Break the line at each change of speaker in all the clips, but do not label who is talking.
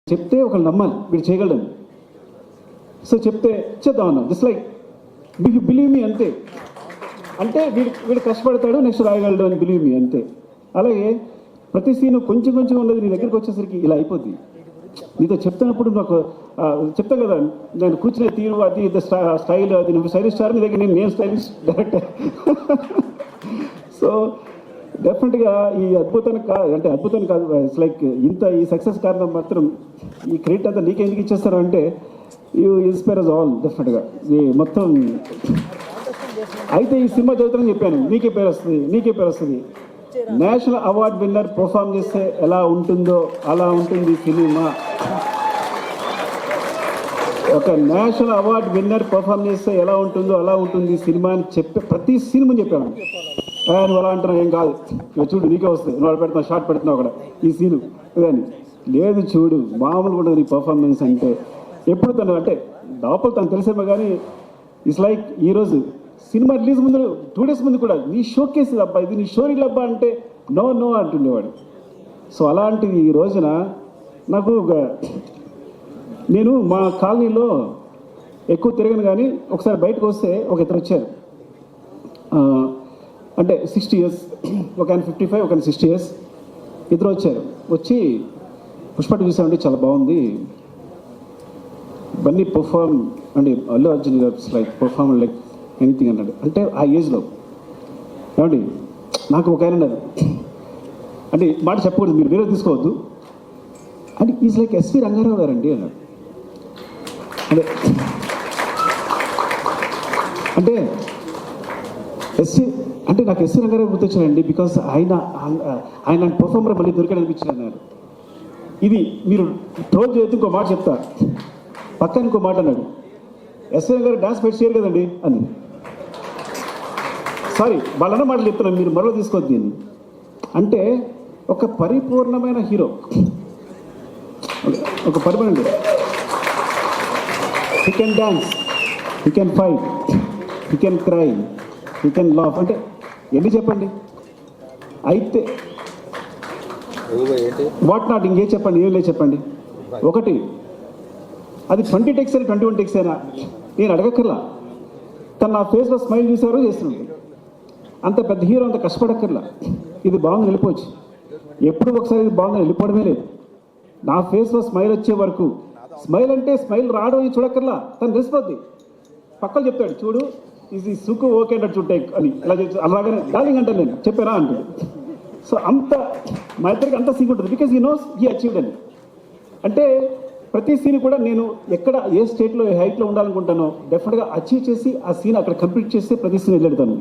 చెప్తే ఒకళ్ళు నమ్మాలి వీడు చేయగలడని. సో చెప్తే చేద్దామన్నా, జస్ట్ లైక్ బిలీవ్ మీ అంతే. అంటే వీడు కష్టపడతాడు, నెక్స్ట్ రాయగలడు అని బిలీవ్ మీ అంతే. అలాగే ప్రతి సీను కొంచెం కొంచెం ఉన్నది నీ దగ్గరికి వచ్చేసరికి ఇలా అయిపోద్ది. నీతో చెప్తున్నప్పుడు నాకు చెప్తాను కదా, నేను కూర్చునే తీరు అది స్టైల్ అది నువ్వు స్టైలిష్ స్టార్, నీ దగ్గర నేను స్టైలిష్ డైరెక్టర్. సో డెఫినెట్గా ఈ అద్భుతానికి అంటే అద్భుతాన్ని కాదు, ఇట్స్ లైక్ ఇంత ఈ సక్సెస్ కారణం మాత్రం ఈ క్రెడిట్ అంతా నీకే ఎందుకు ఇచ్చేస్తారు అంటే యూ ఇన్స్పైర్ అస్ ఆల్ డెఫినెట్గా. ఈ మొత్తం అయితే ఈ సినిమా చదువుతానని చెప్పాను, నీకే పేరు వస్తుంది. నేషనల్ అవార్డ్ విన్నర్ పర్ఫామ్ చేస్తే ఎలా ఉంటుందో అలా ఉంటుంది సినిమా. ఒక నేషనల్ అవార్డ్ విన్నర్ పర్ఫామ్ చేస్తే ఎలా ఉంటుందో అలా ఉంటుంది సినిమా అని చెప్పి ప్రతి సినిమా చెప్పాను. నువ్వు అలా అంటున్నావు, ఏం కాదు, చూడు నీకే వస్తుంది, నువ్వు పెడుతున్నావు, షార్ట్ పెడుతున్నావు అక్కడ ఈ సీను కానీ లేదు, చూడు మామూలుగా ఉండదు నీ పర్ఫార్మెన్స్ అంటే. ఎప్పుడు తను అంటే లోపల తను తెలిసేమో కానీ ఇట్స్ లైక్ ఈరోజు సినిమా రిలీజ్ ముందు 2 days ముందు కూడా నీ షో కేసు అబ్బా, ఇది నీ షోరీలు అబ్బా అంటే నో అంటుండేవాడు. సో అలాంటిది ఈ రోజున నాకు నేను మా కాలనీలో ఎక్కువ తిరగను కానీ ఒకసారి బయటకు వస్తే ఒక ఇద్దరు వచ్చారు, అంటే 60 years, ఒక ఆయన 55, ఒక ఆయన 60 years, ఇద్దరు వచ్చారు. వచ్చి పుష్ప చూసామంటే చాలా బాగుంది, బన్నీ పర్ఫార్మ్ అండి, అల్లు అర్జున్ గారు లైక్ పర్ఫార్మ్ లైక్ ఎనీథింగ్ అన్నాడు. అంటే ఆ ఏజ్లో ఏమండి నాకు ఒక ఆయన అన్నారు, అంటే మాట చెప్పకూడదు, మీరు వేరే తీసుకోవద్దు, అంటే ఈజ్ లైక్ ఎస్వి రంగారావు గారండి అన్నాడు. అంటే ఎస్వి అంటే నాకు ఎస్వి రంగారావు గుర్తొచ్చానండి, బికాస్ ఆయన పర్ఫార్మర్ మళ్ళీ దొరికాడు అనిపించింది అన్నారు. ఇది మీరు ట్రోల్ చేయొద్దు, ఇంకో మాట చెప్తా, పక్కన ఇంకో మాట అన్నాడు, ఎస్వి రంగారావు డాన్స్ పెట్టి చేయరు కదండి అని. సారీ వాళ్ళన్న మాటలు చెప్తున్నాను, మీరు మరో తీసుకోవద్దు దీన్ని. అంటే ఒక పరిపూర్ణమైన హీరో, ఒక permanent, he can dance, he can fight, he can cry, he can laugh, అంటే ఎన్ని చెప్పండి. అయితే వాట్ నాట్ ఇంకే చెప్పండి, ఏం లేదు చెప్పండి. ఒకటి అది 20 takes అయినా 21 takes అయినా నేను అడగక్కర్లా, తను నా ఫేస్లో స్మైల్ చూసేవారో చేస్తున్నాడు. అంత పెద్ద హీరో అంత కష్టపడక్కర్లా, ఇది బాగుంది వెళ్ళిపోవచ్చు. ఎప్పుడు ఒకసారి ఇది బాగుందని వెళ్ళిపోవడమే లేదు, నా ఫేస్లో స్మైల్ వచ్చే వరకు. స్మైల్ అంటే స్మైల్ రావడం అని చూడక్కర్లా, తను తెలిసిపోద్ది. పక్కన చెప్తాడు, చూడు ఇది సుఖు ఓకే అంటే చూడే అని, ఇలా అలాగనే డార్లింగ్ అంటే నేను చెప్పారా అంటే. సో అంత మా ఇద్దరికి అంత సీన్ ఉంటుంది, because he knows he achieved అని. అంటే ప్రతి సీన్ కూడా నేను ఎక్కడ ఏ స్టేట్లో ఏ హైట్లో ఉండాలనుకుంటానో డెఫినెట్గా అచీవ్ చేసి ఆ సీన్ అక్కడ కంప్లీట్ చేస్తే ప్రతి సీన్ వెళ్ళెడతాను.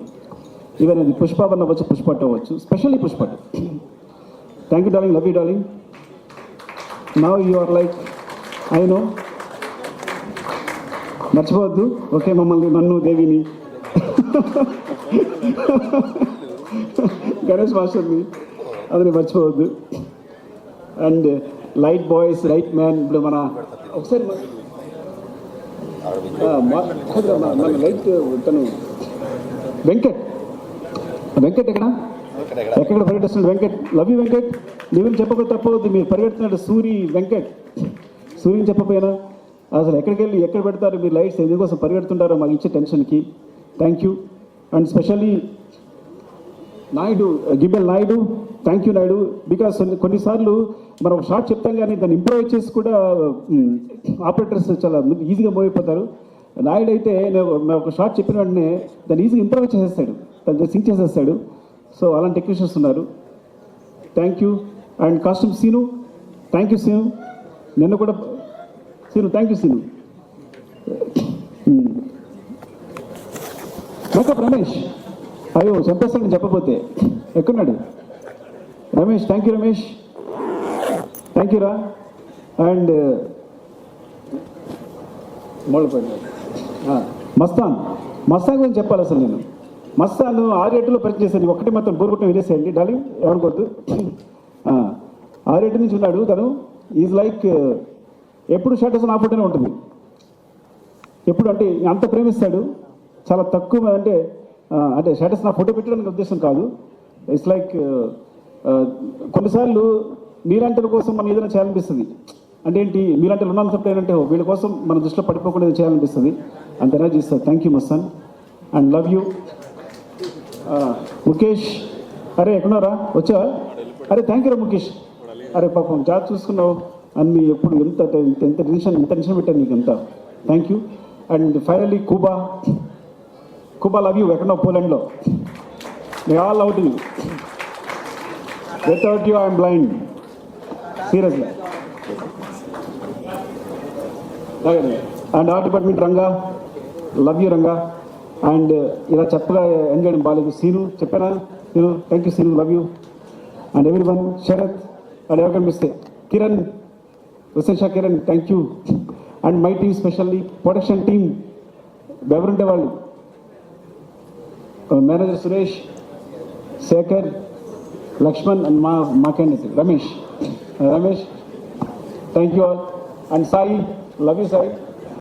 ఈవెన్ అది పుష్ప అవ్వచ్చు, పుష్ప అవ్వచ్చు, specially Pushpa. Thank you darling, love you darling. Now you are like I know, మర్చిపోవద్దు ఓకే మమ్మల్ని, నన్ను, దేవిని, గణేష్ మాస్టర్ని, అది మర్చిపోవద్దు. And light boys, right man. ఇప్పుడు మన ఒకసారి మన లైట్ తను వెంకట్ ఎక్కడ పరిగెడుతున్నాడు వెంకట్, లవ్ యూ వెంకట్. నువ్వు చెప్పకపోతే తప్పవద్దు, మీరు పరిగెడుతున్నాడు సూర్యుని చెప్పపోయినా అసలు ఎక్కడికి వెళ్ళి ఎక్కడ పెడతారు మీరు లైట్స్, ఎందుకోసం పరిగెడుతుంటారో మాకు ఇచ్చే టెన్షన్కి. Thank you. And specially Naidu, గిబ్బెల్ Naidu, thank you Naidu. Because కొన్నిసార్లు మనం ఒక షార్ట్ చెప్తాం కానీ దాన్ని ఇంప్రూవ్ చేసి కూడా ఆపరేటర్స్ చాలా ఈజీగా మూవ్ అయిపోతారు. నాయుడు అయితే నేను ఒక షార్ట్ చెప్పిన వెంటనే దాన్ని ఈజీగా ఇంప్రూవ్ చేసేస్తాడు, దాన్ని సింక్ చేసేస్తాడు. సో అలాంటి టెక్నీషియన్స్ ఉన్నారు. Thank you. And costume Seenu, thank you Seenu. నిన్న కూడా Seenu, thank you Seenu. Makeup Ramesh, అయ్యో చంపేస్తాను నేను చెప్పకపోతే, ఎక్కడున్నాడు Ramesh? Thank you Ramesh, thank you రా. అండ్ మస్తాన్ గురించి చెప్పాలి అసలు నేను. మస్తాన్ 6-7లో పరిచయం చేశాను, ఒకటి మాత్రం బోరుగొట్టం వినేసేయండి డార్లింగ్, ఏమనుకోవద్దు. 6-7 నుంచి ఉన్నాడు తను. ఈజ్ లైక్ ఎప్పుడు షర్ట్ నా ఫోటోనే ఉంటుంది, ఎప్పుడు అంటే అంత ప్రేమిస్తాడు. చాలా తక్కువ అంటే స్టేటస్ నా ఫోటో పెట్టడానికి ఉద్దేశం కాదు. ఇట్స్ లైక్ కొన్నిసార్లు నీలాంటి కోసం మనం ఏదైనా చేయాలనిపిస్తుంది. అంటే ఏంటి మీలాంటి ఉన్నాను చెప్తే ఏంటంటే వీళ్ళ కోసం మన దృష్టిలో పడిపోకుండా ఇది చేయాలనిపిస్తుంది. అంత ఎనర్జీ ఇస్తారు. Thank you Mastan and love you. Mukesh, అరే ఎక్కడున్నారా, వచ్చా? అరే థ్యాంక్ యూ రా ముఖేష్. అరే పాపం జాబ్ చూసుకున్నావు అన్ని ఎప్పుడు ఎంత ఎంత టెన్షన్ పెట్టాను నీకు ఎంత. Thank you. And finally Kuba love you. ఎక్కడున్నావు? పోలాండ్లో. They all love you. Without you I'm blind, seriously. And art department Ranga, love you Ranga. And ఇలా చెప్పగా ఎంజాయ్ చేయడం బాగాలేదు. సీను చెప్పారా? Seenu, thank you Seenu, love you. And everyone, Sharath and ఎవరు కనిపిస్తే Kiran, Hussain Shah Kiran, thank you. And my team, specially production team ఎవరుంటే వాళ్ళు, manager Suresh, Shekhar, Lakshman and మా candidate Ramesh, thank you all. And Sai, love you Sai.